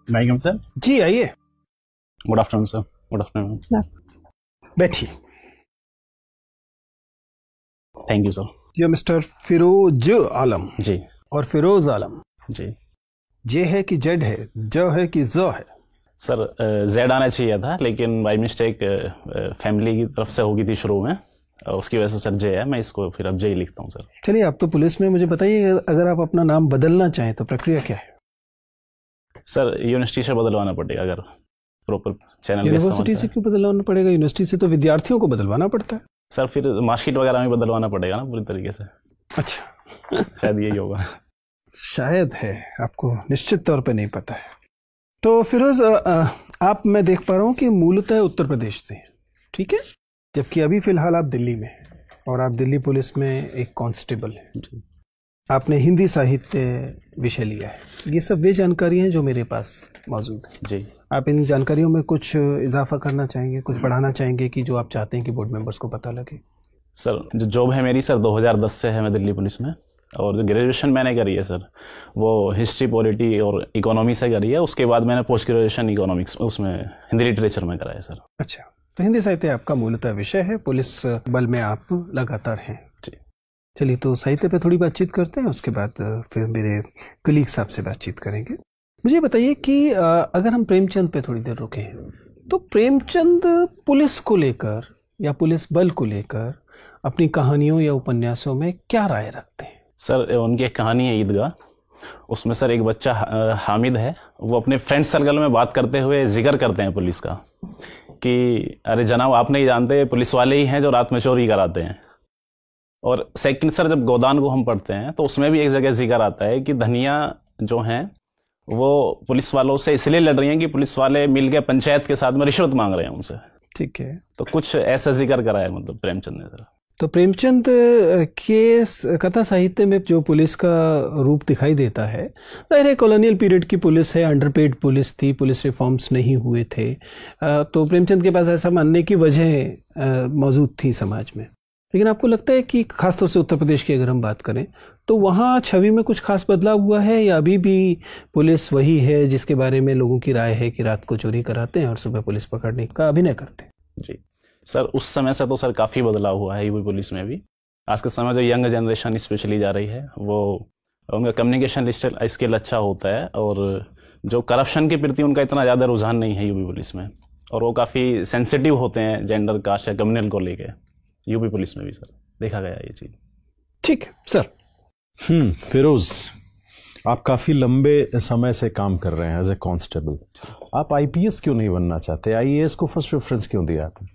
वालेकुम सर। जी आइए। Good afternoon sir. Good afternoon. बैठिए। Thank you sir. ये मिस्टर फिरोज आलम जी। और फिरोज आलम जी। जे है कि जेड है, ज है कि ज है? सर जेड आना चाहिए था, लेकिन बाई मिस्टेक फैमिली की तरफ से होगी थी शुरू में, उसकी वजह से सर जे है। मैं इसको फिर अब जे ही लिखता हूँ सर। चलिए, आप तो पुलिस में, मुझे बताइए अगर आप अपना नाम बदलना चाहें तो प्रक्रिया क्या है? सर यूनिवर्सिटी से बदलवाना पड़ेगा अगर प्रॉपर चैनल। यूनिवर्सिटी से क्यों बदलवाना पड़ेगा? यूनिवर्सिटी से तो विद्यार्थियों को बदलवाना पड़ता है। सर फिर मार्कशीट वगैरह में बदलवाना पड़ेगा ना पूरी तरीके से। अच्छा शायद यही होगा। शायद है, आपको निश्चित तौर पे नहीं पता है। तो फिरोज, आप, मैं देख पा रहा हूँ कि मूलतः उत्तर प्रदेश से, ठीक है, जबकि अभी फिलहाल आप दिल्ली में हैं और आप दिल्ली पुलिस में एक कांस्टेबल हैं। आपने हिंदी साहित्य विषय लिया है। ये सब वे जानकारी हैं जो मेरे पास मौजूद है। जी। आप इन जानकारियों में कुछ इजाफा करना चाहेंगे, कुछ बढ़ाना चाहेंगे कि जो आप चाहते हैं कि बोर्ड मेंबर्स को पता लगे? सर जो जॉब है मेरी सर 2010 से है मैं दिल्ली पुलिस में, और जो ग्रेजुएशन मैंने करी है सर वो हिस्ट्री, पॉलिटी और इकोनॉमी से करी है। उसके बाद मैंने पोस्ट ग्रेजुएशन इकोनॉमिक्स उसमें हिंदी लिटरेचर में करा है सर। अच्छा, तो हिंदी साहित्य आपका मूलतः विषय है, पुलिस बल में आप लगातार हैं। जी। चलिए, तो साहित्य पे थोड़ी बातचीत करते हैं, उसके बाद फिर मेरे कलीग्स आपसे बातचीत करेंगे। मुझे बताइए कि अगर हम प्रेमचंद पे थोड़ी देर रुके हैं, तो प्रेमचंद पुलिस को लेकर या पुलिस बल को लेकर अपनी कहानियों या उपन्यासों में क्या राय रखते हैं? सर उनकी एक कहानी है ईदगाह, उसमें सर एक बच्चा हामिद है, वो अपने फ्रेंड सर्कल में बात करते हुए जिक्र करते हैं पुलिस का कि अरे जनाब आप नहीं जानते, पुलिस वाले ही हैं जो रात में चोरी कराते हैं। और सेकंड सर जब गोदान को हम पढ़ते हैं तो उसमें भी एक जगह जिक्र आता है कि धनिया जो हैं वो पुलिस वालों से इसलिए लड़ रही हैं कि पुलिस वाले मिलकर पंचायत के साथ में रिश्वत मांग रहे हैं उनसे। ठीक है, तो कुछ ऐसा जिक्र करा है मतलब प्रेमचंद ने सर। तो प्रेमचंद के कथा साहित्य में जो पुलिस का रूप दिखाई देता है, जाहिर है कॉलोनियल पीरियड की पुलिस है, अंडरपेड पुलिस थी, पुलिस रिफॉर्म्स नहीं हुए थे, तो प्रेमचंद के पास ऐसा मानने की वजह मौजूद थी समाज में। लेकिन आपको लगता है कि खासतौर से उत्तर प्रदेश की अगर हम बात करें तो वहाँ छवि में कुछ खास बदलाव हुआ है, या अभी भी पुलिस वही है जिसके बारे में लोगों की राय है कि रात को चोरी कराते हैं और सुबह पुलिस पकड़ने का अभिनय करते हैं? जी सर, उस समय से तो सर काफ़ी बदलाव हुआ है यूपी पुलिस में भी। आज के समय जो यंग जनरेशन स्पेशली जा रही है वो उनका कम्युनिकेशन स्किल अच्छा होता है, और जो करप्शन के प्रति उनका इतना ज़्यादा रुझान नहीं है यूपी पुलिस में, और वो काफ़ी सेंसिटिव होते हैं जेंडर, कास्ट या कम्युनल को लेके यूपी पुलिस में भी सर देखा गया ये चीज़। ठीक है सर। फिरोज, आप काफ़ी लंबे समय से काम कर रहे हैं एज ए कांस्टेबल। आप आईपीएस क्यों नहीं बनना चाहते? आईएएस को फर्स्ट प्रेफरेंस क्यों दिया आपने?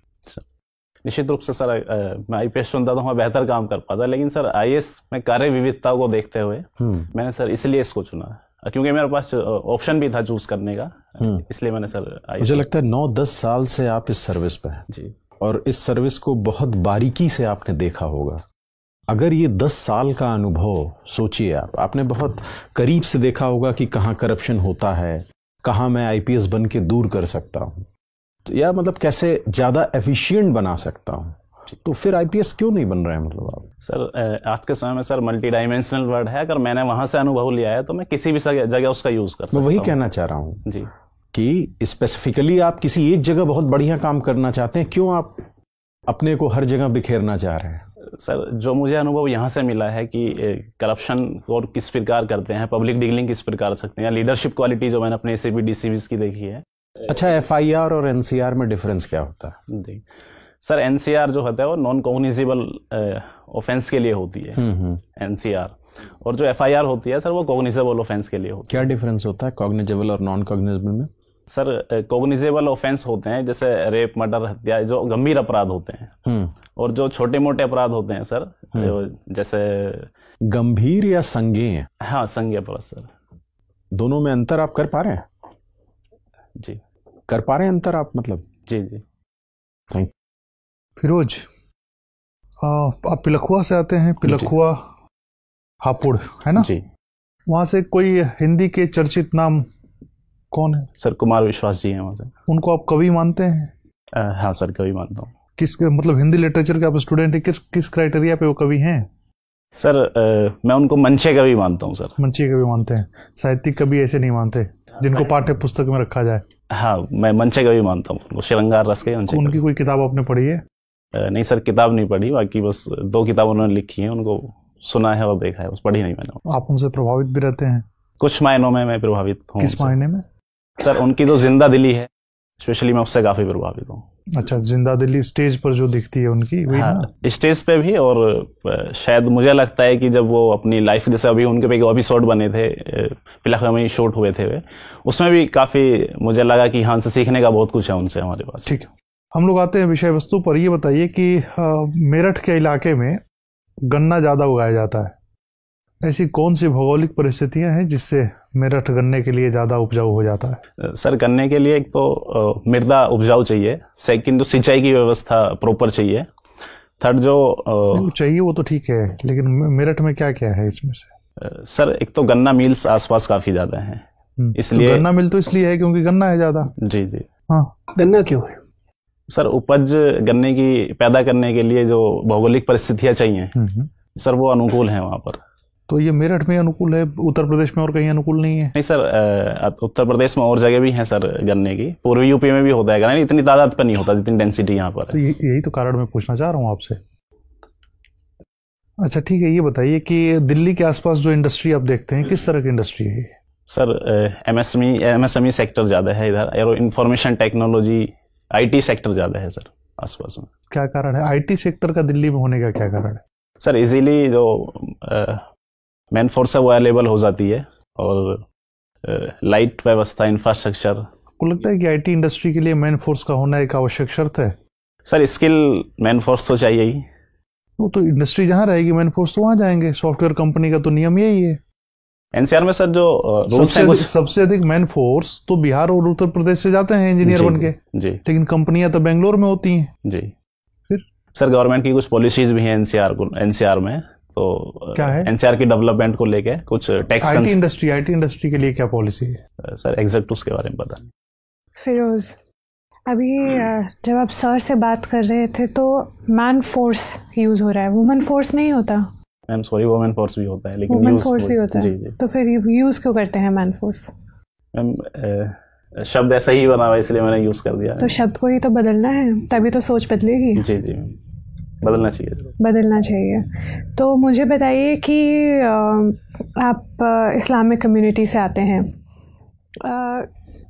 निश्चित रूप से सर मैं आईपीएस चुनता तो मैं बेहतर काम कर पाता, लेकिन सर आईएएस में कार्य विविधता को देखते हुए मैंने सर इसलिए इसको चुना, क्योंकि मेरे पास ऑप्शन भी था चूज करने का, इसलिए मैंने सर मुझे लगता है 9-10 साल से आप इस सर्विस पे हैं जी, और इस सर्विस को बहुत बारीकी से आपने देखा होगा। अगर ये 10 साल का अनुभव सोचिए, आपने बहुत करीब से देखा होगा कि कहाँ करप्शन होता है, कहाँ मैं आईपीएस बन के दूर कर सकता हूँ, या मतलब कैसे ज़्यादा एफिशिएंट बना सकता हूँ, तो फिर आईपीएस क्यों नहीं बन रहे हैं मतलब आप? सर आज के समय में सर मल्टी डायमेंशनल वर्ड है, अगर मैंने वहाँ से अनुभव लिया है तो मैं किसी भी जगह उसका यूज़ कर सकता हूँ। मैं वही कहना चाह रहा हूँ जी, कि स्पेसिफिकली आप किसी एक जगह बहुत बढ़िया काम करना चाहते हैं, क्यों आप अपने को हर जगह बिखेरना चाह रहे हैं? सर जो मुझे अनुभव यहाँ से मिला है कि करप्शन और किस प्रकार करते हैं, पब्लिक डीलिंग किस प्रकार सकते हैं, या लीडरशिप क्वालिटी जो मैंने अपने एसीपी डीसीबीज की देखी है। अच्छा, एफआईआर और एनसीआर में डिफरेंस क्या होता है? जी सर, एनसीआर जो होता है वो नॉन कॉग्निजेबल ऑफेंस के लिए होती है एनसीआर, और जो एफआईआर होती है सर वो कॉग्निजेबल ऑफेंस के लिए होती है। क्या डिफरेंस होता है कॉग्निजेबल और नॉन कॉग्निजेबल में? सर कॉग्निजेबल ऑफेंस होते हैं जैसे रेप, मर्डर, हत्या, जो गंभीर अपराध होते हैं, और जो छोटे मोटे अपराध होते हैं सर जैसे गंभीर या संज्ञेय? हाँ, संज्ञेय अपराध सर। दोनों में अंतर आप कर पा रहे हैं? जी कर पा रहे हैं अंतर आप, मतलब? जी जी। थैंक। फिरोज, आप पिलखुआ से आते हैं, पिलखुआ हापुड़ है ना जी। वहाँ से कोई हिंदी के चर्चित नाम कौन है? सर कुमार विश्वास जी हैं वहाँ से। उनको आप कवि मानते हैं? हाँ सर, कवि मानता हूँ। किस मतलब हिंदी लिटरेचर के आप स्टूडेंट हैं, किस क्राइटेरिया पे वो कवि हैं? सर मैं उनको मंचे कवि मानता हूँ सर। मंचे कवि मानते हैं, साहित्यिक कवि ऐसे नहीं मानते? जिनको पाठ्य पुस्तक में रखा जाए? हाँ, मैं मंचे कवि मानता हूँ उनको, श्रृंगार रस के मंचे। उनकी कोई किताब आपने पढ़ी है? नहीं सर, किताब नहीं पढ़ी, बाकी बस 2 किताब उन्होंने लिखी हैं, उनको सुना है और देखा है, बस पढ़ी नहीं मैंने। आप उनसे प्रभावित भी रहते हैं? कुछ मायनों में मैं प्रभावित हूँ। किस मायने में? सर उनकी जो जिंदा दिली है स्पेशली, मैं उससे काफी प्रभावित हूँ। अच्छा, जिंदा दिली स्टेज पर जो दिखती है उनकी, वही हाँ, ना? स्टेज पे भी, और शायद मुझे लगता है कि जब वो अपनी लाइफ, जैसे अभी उनके पे एपिसोड बने थे, पिलखुआ में शूट हुए थे वे, उसमें भी काफी मुझे लगा कि हाँ, से सीखने का बहुत कुछ है उनसे हमारे पास। ठीक है, हम लोग आते हैं विषय वस्तु पर। ये बताइए कि मेरठ के इलाके में गन्ना ज्यादा उगाया जाता है, ऐसी कौन सी भौगोलिक परिस्थितियां हैं जिससे मेरठ गन्ने के लिए ज्यादा उपजाऊ हो जाता है? सर गन्ने के लिए एक तो मृदा उपजाऊ चाहिए, सेकंड जो सिंचाई की व्यवस्था प्रॉपर चाहिए, थर्ड जो चाहिए वो तो ठीक है, लेकिन मेरठ में क्या क्या है इसमें से? सर एक तो गन्ना मिल्स आसपास काफी ज्यादा हैं, इसलिए तो गन्ना मिल तो इसलिए है क्योंकि गन्ना है ज्यादा। जी जी। हाँ, गन्ना क्यों है? सर उपज गन्ने की पैदा करने के लिए जो भौगोलिक परिस्थितियां चाहिए सर, वो अनुकूल है वहां पर। तो ये मेरठ में अनुकूल है, उत्तर प्रदेश में और कहीं अनुकूल नहीं है? नहीं सर, उत्तर प्रदेश में और जगह भी हैं सर गन्ने की, पूर्वी यूपी में भी होता है गन्ना, इतनी तादाद पर नहीं होता जितनी डेंसिटी यहाँ पर। तो यही तो कारण मैं पूछना चाह रहा हूँ आपसे। अच्छा ठीक है, ये बताइए कि दिल्ली के आसपास जो इंडस्ट्री आप देखते हैं, किस तरह की इंडस्ट्री है? सर एमएसएमई सेक्टर ज्यादा है इधर, arrow information technology, IT sector ज्यादा है सर आसपास में। क्या कारण है आईटी सेक्टर का दिल्ली में होने का, क्या कारण है? सर इजीली जो मैन फोर्स है वो अवेलेबल हो जाती है, और लाइट व्यवस्था, इंफ्रास्ट्रक्चर। आपको लगता है कि आईटी इंडस्ट्री के लिए मैन फोर्स का होना एक आवश्यक शर्त है? सर स्किल मैन फोर्स तो चाहिए ही। वो तो इंडस्ट्री जहां रहेगी मैन फोर्स तो वहां जाएंगे, सॉफ्टवेयर कंपनी का तो नियम यही है। एनसीआर में सर जो रूल्स हैं, सबसे अधिक मैन फोर्स तो बिहार और उत्तर प्रदेश से जाते हैं इंजीनियर बन के जी, लेकिन कंपनियां तो बेंगलोर में होती हैं जी। फिर सर गवर्नमेंट की कुछ पॉलिसीज भी हैं एनसीआर में, तो क्या है? एनसीआर की डेवलपमेंट को लेके कुछ टैक्स। आईटी इंडस्ट्री के लिए क्या पॉलिसी है सर? एग्जैक्ट उसके बारे में पता नहीं। फिरोज, अभी जब आप सर से बात कर रहे थे तो मैन फोर्स यूज हो रहा है, वुमेन फोर्स नहीं होता? मैम सॉरी, वुमेन फोर्स भी होता है, लेकिन वुमेन फोर्स भी होता है। जी, जी। तो फिर यूज क्यों करते हैं मैन फोर्स? मैम शब्द ऐसा ही बना हुआ इसलिए मैंने यूज कर दिया। तो शब्द को ही तो बदलना है, तभी तो सोच बदलेगी। जी जी, बदलना चाहिए। बदलना चाहिए। तो मुझे बताइए कि आप इस्लामिक कम्युनिटी से आते हैं,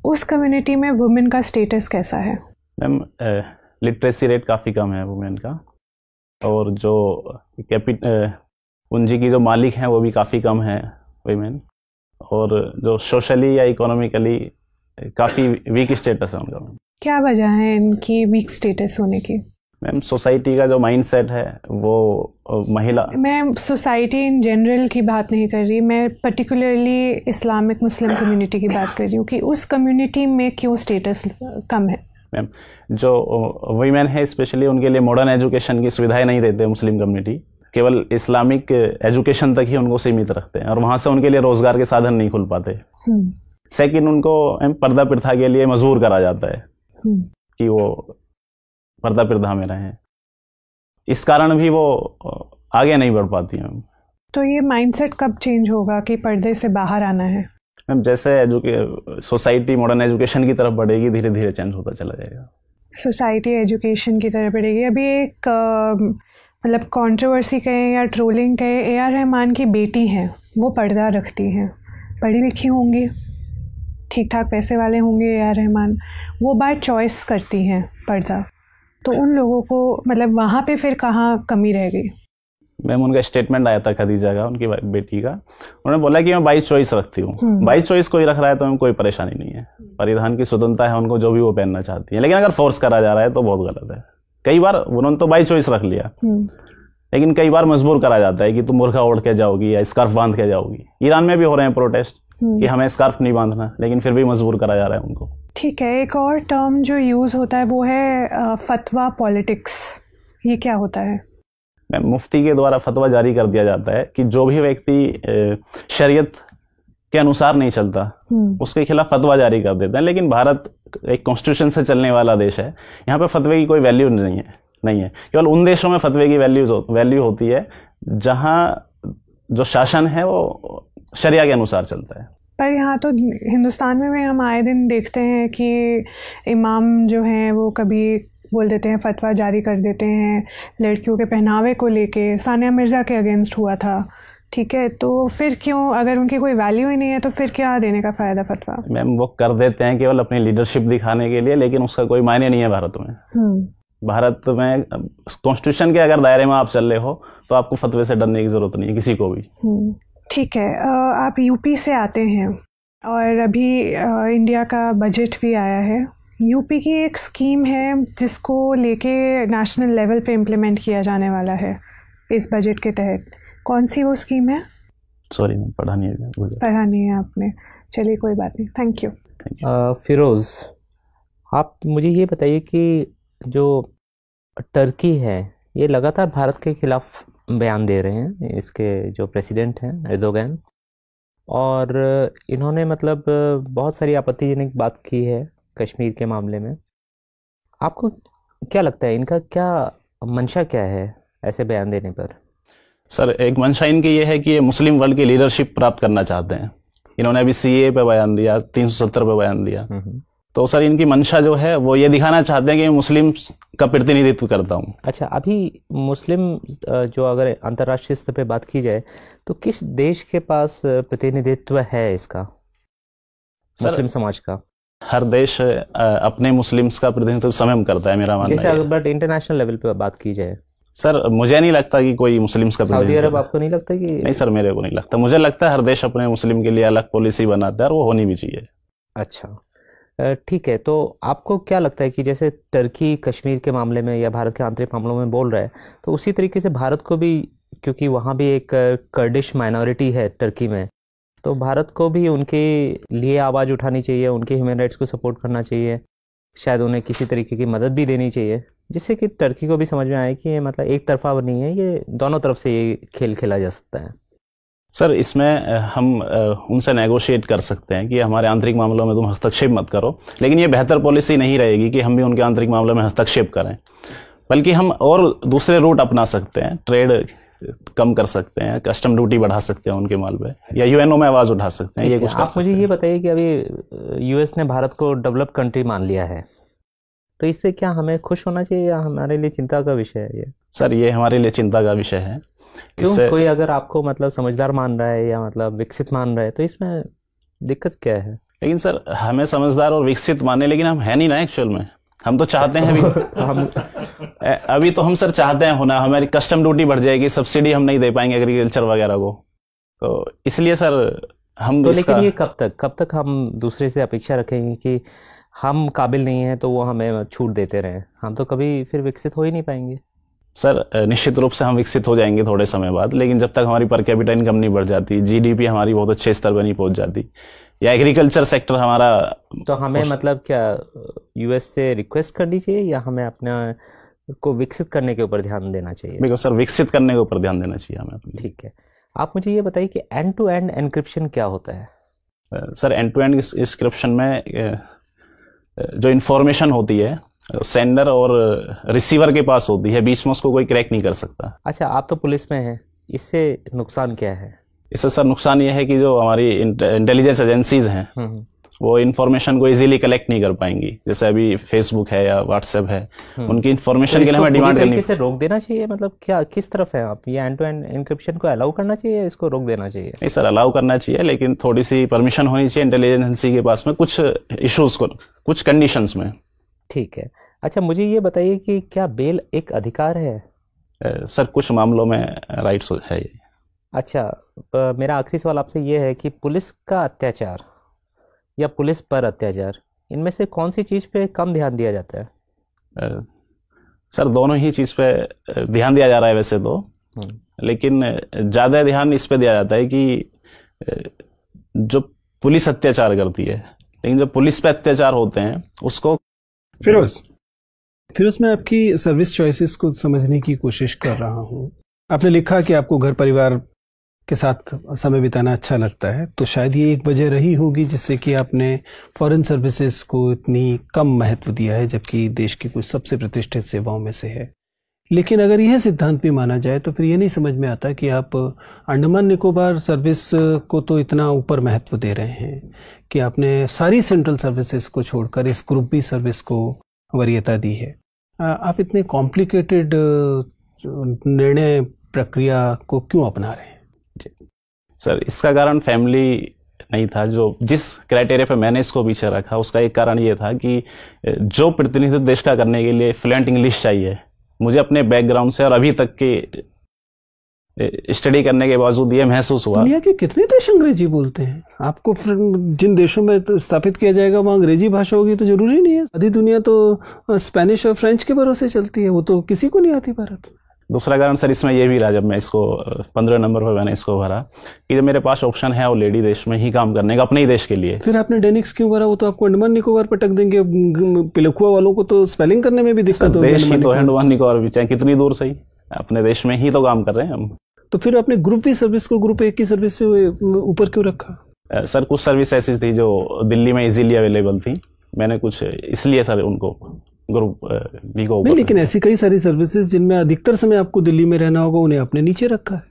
उस कम्युनिटी में वुमेन का स्टेटस कैसा है? मैम लिटरेसी रेट काफ़ी कम है वुमेन का, और जो पूंजी की जो मालिक हैं वो भी काफ़ी कम है वुमेन, और जो सोशली या इकोनॉमिकली काफ़ी वीक स्टेटस है उनका। क्या वजह है इनकी वीक स्टेटस होने की? मैम सोसाइटी का जो माइंडसेट है वो महिला, मैं सोसाइटी इन जनरल की बात नहीं कर रही, मैं पर्टिकुलरली इस्लामिक मुस्लिम कम्युनिटी की बात कर रही हूँ कि उस कम्युनिटी में क्यों स्टेटस कम है? मैम जो वुमेन है स्पेशली उनके लिए मॉडर्न एजुकेशन की सुविधाएं नहीं देते मुस्लिम कम्युनिटी, केवल इस्लामिक एजुकेशन तक ही उनको सीमित रखते हैं, और वहाँ से उनके लिए रोजगार के साधन नहीं खुल पाते। सेकंड, उनको पर्दा प्रथा के लिए मजबूर करा जाता है कि वो पर्दा प्रथा में रहें, इस कारण भी वो आगे नहीं बढ़ पाती हैं। तो ये माइंडसेट कब चेंज होगा कि पर्दे से बाहर आना है? मैम जैसे सोसाइटी मॉडर्न एजुकेशन की तरफ बढ़ेगी, धीरे धीरे चेंज होता चला जाएगा। सोसाइटी एजुकेशन की तरफ बढ़ेगी। अभी एक मतलब कंट्रोवर्सी कहें या ट्रोलिंग कहें, ए आर रहमान की बेटी हैं, वो पर्दा रखती हैं, पढ़ी लिखी होंगी, ठीक ठाक पैसे वाले होंगे ए आर रहमान, वो बाय चॉइस करती हैं पर्दा, तो उन लोगों को मतलब वहाँ पे फिर कहाँ कमी रह गई? मैम उनका स्टेटमेंट आया था खदीजा का, उनकी बेटी का, उन्होंने बोला कि मैं बाई चॉइस रखती हूँ। बाई चॉइस कोई रख रहा है तो हमें कोई परेशानी नहीं है, परिधान की स्वतंत्रता है उनको, जो भी वो पहनना चाहती है, लेकिन अगर फोर्स करा जा रहा है तो बहुत गलत है। कई बार उन्होंने तो बाई चॉइस रख लिया, लेकिन कई बार मजबूर करा जाता है कि तुम मुर्गा ओढ़ के जाओगी या स्कार्फ बांध के जाओगी। ईरान में भी हो रहे हैं प्रोटेस्ट कि हमें स्कार्फ नहीं बांधना, लेकिन फिर भी मजबूर करा जा रहा है उनको। ठीक है, एक और टर्म जो यूज होता है वो है फतवा पॉलिटिक्स, ये क्या होता है? मुफ्ती के द्वारा फतवा जारी कर दिया जाता है कि जो भी व्यक्ति शरीयत के अनुसार नहीं चलता उसके खिलाफ फतवा जारी कर देते हैं। लेकिन भारत एक कॉन्स्टिट्यूशन से चलने वाला देश है, यहाँ पे फतवे की कोई वैल्यू नहीं है। केवल उन देशों में फतवे की वैल्यू होती है जहाँ जो शासन है वो शरिया के अनुसार चलता है। पर यहाँ तो हिंदुस्तान में भी हम आए दिन देखते हैं कि इमाम जो हैं वो कभी बोल देते हैं, फतवा जारी कर देते हैं लड़कियों के पहनावे को लेके। सानिया मिर्ज़ा के अगेंस्ट हुआ था, ठीक है, तो फिर क्यों, अगर उनकी कोई वैल्यू ही नहीं है तो फिर क्या देने का फ़ायदा फतवा? मैम वो कर देते हैं केवल अपनी लीडरशिप दिखाने के लिए, लेकिन उसका कोई मायने नहीं है भारत में। भारत में कॉन्स्टिट्यूशन के अगर दायरे में आप चल रहे हो तो आपको फतवे से डरने की ज़रूरत नहीं है किसी को भी। ठीक है, आप यूपी से आते हैं और अभी इंडिया का बजट भी आया है। यूपी की एक स्कीम है जिसको लेके नेशनल लेवल पे इम्प्लीमेंट किया जाने वाला है इस बजट के तहत। कौन सी वो स्कीम है? सॉरी पढ़ा नहीं है आपने, चलिए कोई बात नहीं, थैंक यू। फिरोज़, आप मुझे ये बताइए कि जो टर्की है ये लगातार भारत के खिलाफ बयान दे रहे हैं, इसके जो प्रेसिडेंट हैं एर्दोगन, और इन्होंने मतलब बहुत सारी आपत्तिजनक बात की है कश्मीर के मामले में। आपको क्या लगता है इनका क्या मंशा क्या है ऐसे बयान देने पर? सर एक मंशा इनकी ये है कि ये मुस्लिम वर्ल्ड की लीडरशिप प्राप्त करना चाहते हैं। इन्होंने अभी सीए पे बयान दिया, 370 पे बयान दिया, तो सर इनकी मंशा जो है वो ये दिखाना चाहते हैं कि मैं मुस्लिम का प्रतिनिधित्व करता हूँ। अच्छा, अभी मुस्लिम जो अगर अंतर्राष्ट्रीय स्तर पे बात की जाए तो किस देश के पास प्रतिनिधित्व है इसका, मुस्लिम समाज का? हर देश अपने मुस्लिम्स का प्रतिनिधित्व स्वयं करता है, मेरा मानना है। बट इंटरनेशनल लेवल पे बात की जाए सर मुझे नहीं लगता कि कोई मुस्लिम्स का सऊदी अरब, आपको नहीं लगता कि? नहीं सर, मेरे को नहीं लगता। मुझे लगता है हर देश अपने मुस्लिम के लिए अलग पॉलिसी बनाता है और वो होनी भी चाहिए। अच्छा ठीक है, तो आपको क्या लगता है कि जैसे टर्की कश्मीर के मामले में या भारत के आंतरिक मामलों में बोल रहा है, तो उसी तरीके से भारत को भी, क्योंकि वहाँ भी एक कर्डिश माइनॉरिटी है टर्की में, तो भारत को भी उनके लिए आवाज़ उठानी चाहिए, उनके ह्यूमन राइट्स को सपोर्ट करना चाहिए, शायद उन्हें किसी तरीके की मदद भी देनी चाहिए, जिससे कि टर्की को भी समझ में आए कि ये मतलब एक तरफा नहीं है, ये दोनों तरफ से ये खेल खेला जा सकता है। सर इसमें हम उनसे नेगोशिएट कर सकते हैं कि हमारे आंतरिक मामलों में तुम हस्तक्षेप मत करो, लेकिन ये बेहतर पॉलिसी नहीं रहेगी कि हम भी उनके आंतरिक मामलों में हस्तक्षेप करें, बल्कि हम और दूसरे रूट अपना सकते हैं। ट्रेड कम कर सकते हैं, कस्टम ड्यूटी बढ़ा सकते हैं उनके माल पे, या यूएनओ में आवाज़ उठा सकते हैं। ये कुछ आप मुझे ये बताइए कि अभी यूएस ने भारत को डेवलप कंट्री मान लिया है, तो इससे क्या हमें खुश होना चाहिए या हमारे लिए चिंता का विषय है ये? सर ये हमारे लिए चिंता का विषय है। क्यों? कोई अगर आपको मतलब समझदार मान रहा है या मतलब विकसित मान रहा है तो इसमें दिक्कत क्या है? लेकिन सर हमें समझदार और विकसित माने, लेकिन हम है नहीं ना एक्चुअल में। हम तो चाहते हैं अभी तो हम सर चाहते हैं होना, हमारी कस्टम ड्यूटी बढ़ जाएगी, सब्सिडी हम नहीं दे पाएंगे एग्रीकल्चर वगैरह को, तो इसलिए सर हम तो लेकिन ये कब तक हम दूसरे से अपेक्षा रखेंगे कि हम काबिल नहीं है तो वो हमें छूट देते रहे? हम तो कभी फिर विकसित हो ही नहीं पाएंगे। सर निश्चित रूप से हम विकसित हो जाएंगे थोड़े समय बाद, लेकिन जब तक हमारी पर कैपिटा इनकम नहीं बढ़ जाती, जीडीपी हमारी बहुत अच्छे स्तर पर नहीं पहुंच जाती, या एग्रीकल्चर सेक्टर हमारा, तो हमें मतलब क्या यूएस से रिक्वेस्ट करनी चाहिए या हमें अपना को विकसित करने के ऊपर ध्यान देना चाहिए? बिल्कुल सर, विकसित करने के ऊपर ध्यान देना चाहिए हमें। ठीक है, आप मुझे ये बताइए कि एंड टू एंड एन्क्रिप्शन क्या होता है? Sir end to end encryption में जो इन्फॉर्मेशन होती है सेंडर और रिसीवर के पास होती है, बीच में उसको कोई क्रैक नहीं कर सकता। अच्छा, आप तो पुलिस में हैं, इससे नुकसान क्या है? इससे सर नुकसान ये है कि जो हमारी इंटेलिजेंस एजेंसीज हैं वो इन्फॉर्मेशन को इजीली कलेक्ट नहीं कर पाएंगी। जैसे अभी फेसबुक है या व्हाट्सएप है, उनकी इन्फॉर्मेशन तो के लिए हमें डिमांड करनी से रोक देना चाहिए, मतलब क्या किस तरफ है आप? ये एंड टू एंड एन्क्रिप्शन को अलाउ करना चाहिए या इसको रोक देना चाहिए? नहीं सर, अलाउ करना चाहिए, लेकिन थोड़ी सी परमिशन होनी चाहिए इंटेलिजेंस एजेंसी के पास में कुछ इश्यूज को, कुछ कंडीशंस में। ठीक है, अच्छा मुझे ये बताइए कि क्या बेल एक अधिकार है? सर कुछ मामलों में राइट्स है ये। अच्छा, मेरा आखिरी सवाल आपसे ये है कि पुलिस का अत्याचार या पुलिस पर अत्याचार, इनमें से कौन सी चीज़ पे कम ध्यान दिया जाता है? सर दोनों ही चीज़ पे ध्यान दिया जा रहा है वैसे तो, लेकिन ज़्यादा ध्यान इस पे दिया जाता है कि जो पुलिस अत्याचार करती है, लेकिन जो पुलिस पे अत्याचार होते हैं उसको। फिरोज मैं आपकी सर्विस चॉइसेस को समझने की कोशिश कर रहा हूँ। आपने लिखा कि आपको घर परिवार के साथ समय बिताना अच्छा लगता है, तो शायद ये एक वजह रही होगी जिससे कि आपने फॉरेन सर्विसेज को इतनी कम महत्व दिया है, जबकि देश की कुछ सबसे प्रतिष्ठित सेवाओं में से है। लेकिन अगर यह सिद्धांत भी माना जाए तो फिर ये नहीं समझ में आता कि आप अंडमान निकोबार सर्विस को तो इतना ऊपर महत्व दे रहे हैं कि आपने सारी सेंट्रल सर्विसेज को छोड़कर इस ग्रुप बी सर्विस को वरीयता दी है। आप इतने कॉम्प्लिकेटेड निर्णय प्रक्रिया को क्यों अपना रहे हैं? सर, इसका कारण फैमिली नहीं था। जो जिस क्राइटेरिया पे मैंने इसको पीछे रखा उसका एक कारण ये था कि जो प्रतिनिधित्व देश का करने के लिए फ्लुएंट इंग्लिश चाहिए, मुझे अपने बैकग्राउंड से और अभी तक के स्टडी करने के बावजूद ये महसूस हुआ। दुनिया के कितने देश अंग्रेजी बोलते हैं? आपको जिन देशों में स्थापित किया जाएगा वहाँ अंग्रेजी भाषा होगी तो जरूरी नहीं है। आधी दुनिया तो स्पेनिश और फ्रेंच के भरोसे चलती है, वो तो किसी को नहीं आती भारत। दूसरा कारण सर इसमें यह भी रहा, जब मैं इसको 15 नंबर पर मैंने इसको भरा कि जब मेरे पास ऑप्शन है ऑलरेडी देश में ही काम करने का, अपने ही देश के लिए। फिर आपने डेनिक्स क्यों भरा? वो तो आपको अंडमान निकोबार पर टक देंगे। पिलखुआ वालों को तो स्पेलिंग करने में भी दिक्कत होगी। देश ही तो अंडमान निकोबार भी, चाहे कितनी दूर सही, अपने देश में ही तो काम कर रहे हैं हम। तो फिर आपने ग्रुप बी सर्विस को ग्रुप ए की सर्विस से ऊपर क्यों रखा? सर कुछ सर्विस ऐसी थी जो दिल्ली में इजीली अवेलेबल थी, मैंने कुछ इसलिए सर उनको ग्रुप बी को नहीं, लेकिन ऐसी कई सारी सर्विसेज जिनमें अधिकतर समय आपको दिल्ली में रहना होगा, उन्हें आपने नीचे रखा है।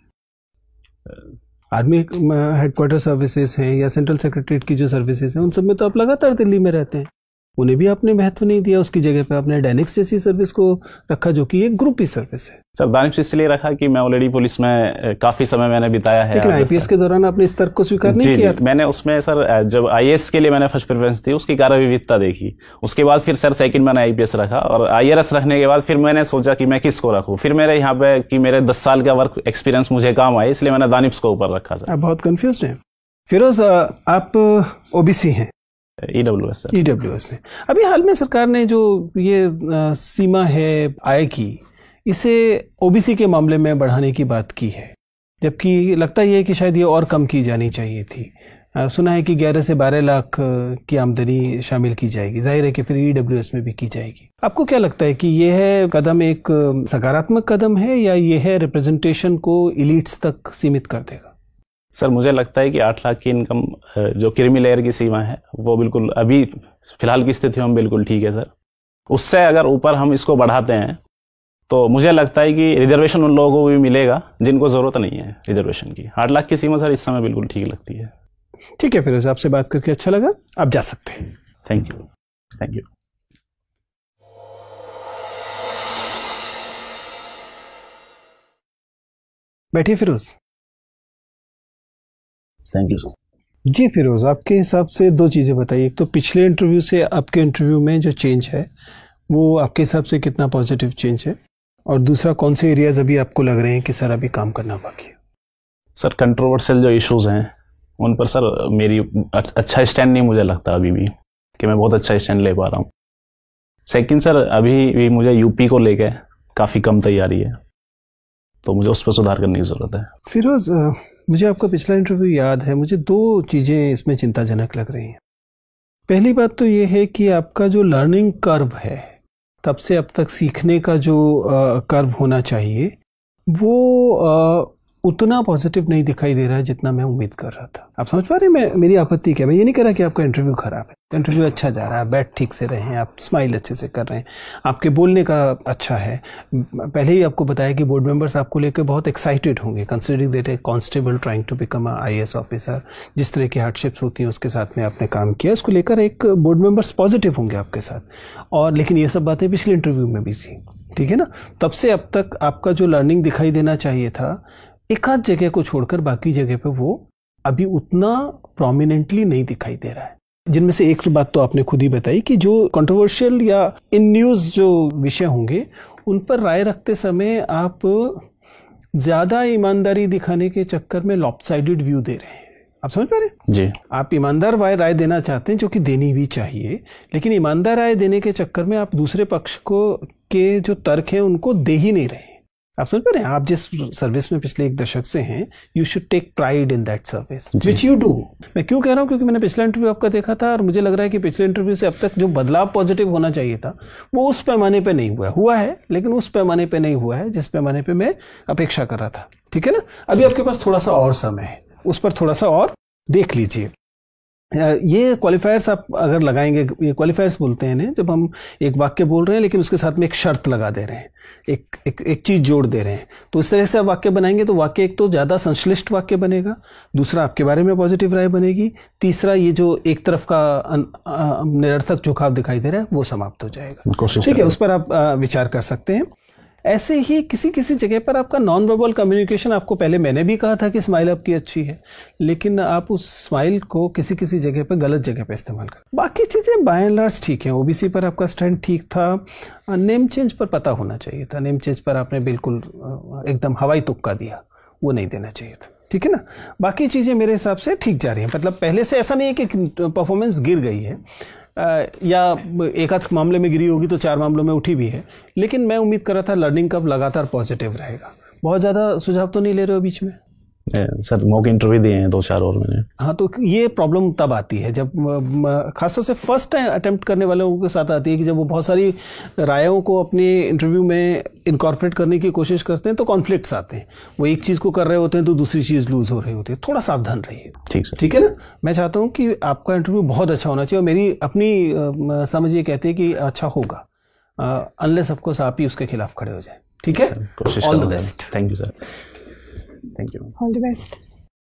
आर्मी हेडक्वार्टर सर्विसेज हैं या सेंट्रल सेक्रेटरीट की जो सर्विसेज हैं, उन सब में तो आप लगातार दिल्ली में रहते हैं, उन्हें भी आपने महत्व नहीं दिया। उसकी जगह पे आपने डेनिक्स जैसी सर्विस को रखा जो कि एक ग्रुप ही सर्विस है। सर डेनिक्स इसलिए रखा कि मैं ऑलरेडी पुलिस में काफी समय मैंने बिताया है। लेकिन आईपीएस के दौरान आपने इस तर्क को स्वीकार नहीं किया? मैंने उसमें सर जब आईएएस के लिए मैंने फर्स्ट प्रेफरेंस थी, उसकी कार्य विविधता देखी। उसके बाद फिर सर सेकंड मैंने आईपीएस रखा, और आईआरएस रखने के बाद फिर मैंने सोचा कि मैं किसको रखूं। फिर मेरे यहाँ पे कि मेरे 10 साल का वर्क एक्सपीरियंस मुझे काम आए, इसलिए मैंने दानिश को ऊपर रखा। सर आप बहुत कंफ्यूज हैं। फिरोज, आप ओबीसी हैं? EWS sir. ईडब्ल्यूएस है। अभी हाल में सरकार ने जो ये सीमा है आय की, इसे ओबीसी के मामले में बढ़ाने की बात की है, जबकि लगता ही है कि शायद ये और कम की जानी चाहिए थी। सुना है कि 11 से 12 लाख की आमदनी शामिल की जाएगी। जाहिर है कि फिर ईडब्ल्यूएस में भी की जाएगी। आपको क्या लगता है कि यह कदम एक सकारात्मक कदम है या यह है रिप्रेजेंटेशन को इलीट्स तक सीमित कर देगा? सर मुझे लगता है कि 8 लाख की इनकम जो क्रीमी लेयर की सीमा है वो बिल्कुल अभी फिलहाल की स्थिति में बिल्कुल ठीक है सर। उससे अगर ऊपर हम इसको बढ़ाते हैं तो मुझे लगता है कि रिजर्वेशन उन लोगों को भी मिलेगा जिनको जरूरत नहीं है रिजर्वेशन की। 8 लाख की सीमा सर इस समय बिल्कुल ठीक लगती है। ठीक है, फिर आपसे बात करके अच्छा लगा। आप जा सकते हैं। Thank you. Thank you. बैठिए फिरोज। Thank you sir. जी फिरोज, आपके हिसाब से 2 चीज़ें बताइए। एक तो पिछले इंटरव्यू से आपके इंटरव्यू में जो चेंज है वो आपके हिसाब से कितना पॉजिटिव चेंज है, और दूसरा कौन से एरियाज अभी आपको लग रहे हैं कि सर अभी काम करना बाकी है? सर कंट्रोवर्शियल जो इश्यूज हैं उन पर सर मेरी अच्छा स्टैंड नहीं मुझे लगता अभी भी कि मैं बहुत अच्छा स्टैंड ले पा रहा हूँ। सेकंड सर अभी भी मुझे यूपी को लेके काफ़ी कम तैयारी है, तो मुझे उस पर सुधार करने की ज़रूरत है। फिरोज, मुझे आपका पिछला इंटरव्यू याद है। मुझे 2 चीज़ें इसमें चिंताजनक लग रही हैं। पहली बात तो ये है कि आपका जो लर्निंग कर्व है, तब से अब तक सीखने का जो कर्व होना चाहिए, वो उतना पॉजिटिव नहीं दिखाई दे रहा है जितना मैं उम्मीद कर रहा था। आप समझ पा रहे हैं मेरी आपत्ति क्या? मैं ये नहीं कह रहा कि आपका इंटरव्यू खराब है। इंटरव्यू अच्छा जा रहा है, बैठ ठीक से रहे हैं, आप स्माइल अच्छे से कर रहे हैं, आपके बोलने का अच्छा है। पहले ही आपको बताया कि बोर्ड मेंबर्स आपको लेकर बहुत एक्साइटेड होंगे, considering that a constable trying to become a IAS officer. जिस तरह की हार्डशिप्स होती हैं उसके साथ में आपने काम किया, उसको लेकर एक बोर्ड मेंबर्स पॉजिटिव होंगे आपके साथ। और लेकिन ये सब बातें पिछले इंटरव्यू में भी थी, ठीक है ना? तब से अब तक आपका जो लर्निंग दिखाई देना चाहिए था, एक आध जगह को छोड़कर बाकी जगह पे वो अभी उतना प्रोमिनेंटली नहीं दिखाई दे रहा है। जिनमें से एक बात तो आपने खुद ही बताई कि जो कंट्रोवर्शियल या इन न्यूज़ जो विषय होंगे उन पर राय रखते समय आप ज़्यादा ईमानदारी दिखाने के चक्कर में लॉपसाइडेड व्यू दे रहे हैं। आप समझ पा रहे हैं? जी। आप ईमानदार राय देना चाहते हैं, जो कि देनी भी चाहिए, लेकिन ईमानदार राय देने के चक्कर में आप दूसरे पक्ष को के जो तर्क हैं उनको दे ही नहीं रहे। आप समझ पा रहे हैं? आप जिस सर्विस में पिछले 1 दशक से हैं, you should take pride in that service which you do. मैं क्यों कह रहा हूँ? क्योंकि मैंने पिछला इंटरव्यू आपका देखा था और मुझे लग रहा है कि पिछले इंटरव्यू से अब तक जो बदलाव पॉजिटिव होना चाहिए था वो उस पैमाने पे नहीं हुआ है, लेकिन उस पैमाने पे नहीं हुआ है जिस पैमाने पे मैं अपेक्षा कर रहा था। ठीक है ना? अभी आपके पास थोड़ा सा और समय है, उस पर थोड़ा सा और देख लीजिए। ये क्वालिफायर्स आप अगर लगाएंगे, ये क्वालिफायर्स बोलते हैं इन्हें, जब हम एक वाक्य बोल रहे हैं लेकिन उसके साथ में एक शर्त लगा दे रहे हैं, एक चीज जोड़ दे रहे हैं, तो इस तरह से आप वाक्य बनाएंगे तो वाक्य एक तो ज़्यादा संश्लिष्ट वाक्य बनेगा, दूसरा आपके बारे में पॉजिटिव राय बनेगी, तीसरा ये जो एक तरफ का निरर्थक झुकाव दिखाई दे रहा है वो समाप्त हो जाएगा। ठीक है, उस पर आप विचार कर सकते हैं। ऐसे ही किसी किसी जगह पर आपका नॉन वर्बल कम्युनिकेशन, आपको पहले मैंने भी कहा था कि स्माइल आपकी अच्छी है, लेकिन आप उस स्माइल को किसी किसी जगह पर गलत जगह पर इस्तेमाल कर। बाकी चीज़ें बाय एंड लार्ज ठीक हैं। ओबीसी पर आपका स्टैंड ठीक था, नेम चेंज पर पता होना चाहिए था, नेम चेंज पर आपने बिल्कुल एकदम हवाई तुक्का दिया, वो नहीं देना चाहिए था। ठीक है ना, बाकी चीज़ें मेरे हिसाब से ठीक जा रही हैं। मतलब पहले से ऐसा नहीं है कि परफॉर्मेंस गिर गई है, या एक आध मामले में गिरी होगी तो 4 मामलों में उठी भी है, लेकिन मैं उम्मीद कर रहा था लर्निंग कर्व लगातार पॉजिटिव रहेगा। बहुत ज़्यादा सुझाव तो नहीं ले रहे हो बीच में? सर मॉक इंटरव्यू दिए हैं 2-4 और मैंने। हाँ, तो ये प्रॉब्लम तब आती है जब खासतौर से फर्स्ट अटेम्प्ट करने वाले लोगों के साथ आती है कि जब वो बहुत सारी रायों को अपने इंटरव्यू में इनकॉर्पोरेट करने की कोशिश करते हैं तो कॉन्फ्लिक्ट्स आते हैं। वो एक चीज़ को कर रहे होते हैं तो दूसरी चीज़ लूज हो रही होती है। थोड़ा सावधान रहिए। ठीक है ना। मैं चाहता हूँ कि आपका इंटरव्यू बहुत अच्छा होना चाहिए, और मेरी अपनी समझ ये कहती है कि अच्छा होगा, अनलेस ऑफकोर्स आप ही उसके खिलाफ खड़े हो जाए। ठीक है, all the best. Thank you sir, thank you, all the best.